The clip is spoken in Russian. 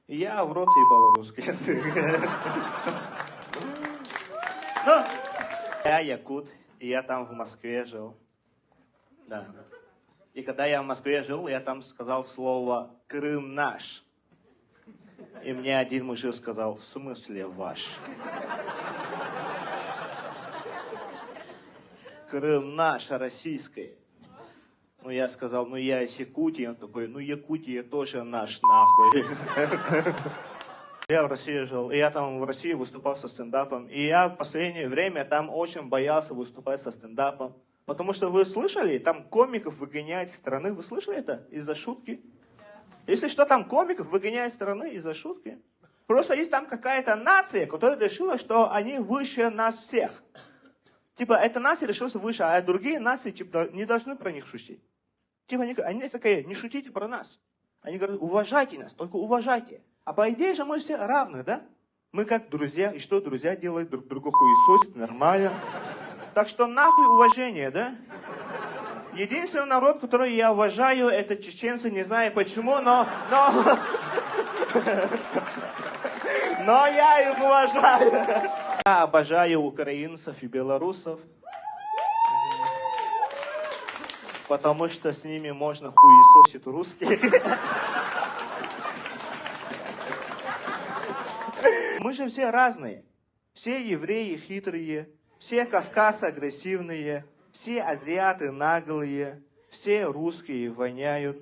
И я в рот ебал русский язык. Ну, я якут, и я там в Москве жил. Да. И когда я в Москве жил, я там сказал слово «Крым наш». И мне один мужик сказал: в смысле ваш? Крым наш, российский. Ну, я сказал: ну, я из Якутии. Он такой: ну, Якутия тоже наш, нахуй. Я в России жил, и я там в России выступал со стендапом. И я в последнее время там очень боялся выступать со стендапом. Потому что вы слышали, там комиков выгоняют из страны. Вы слышали это? Из-за шутки. Если что, там комиков выгоняют из страны из-за шутки. Просто есть там какая-то нация, которая решила, что они выше нас всех. Типа, эта нация решила, что выше, а другие нации типа, не должны про них шутить. Типа, они такие: не шутите про нас. Они говорят: уважайте нас, только уважайте. А по идее же мы все равны, да? Мы как друзья, и что друзья делают? Друг друга хуесосят, нормально. Так что нахуй уважение, да? Единственный народ, который я уважаю, это чеченцы, не знаю почему, но я их уважаю. Я обожаю украинцев и белорусов, потому что с ними можно хуесосить русских. Мы же все разные. Все евреи хитрые, все кавказцы агрессивные, все азиаты наглые, все русские воняют.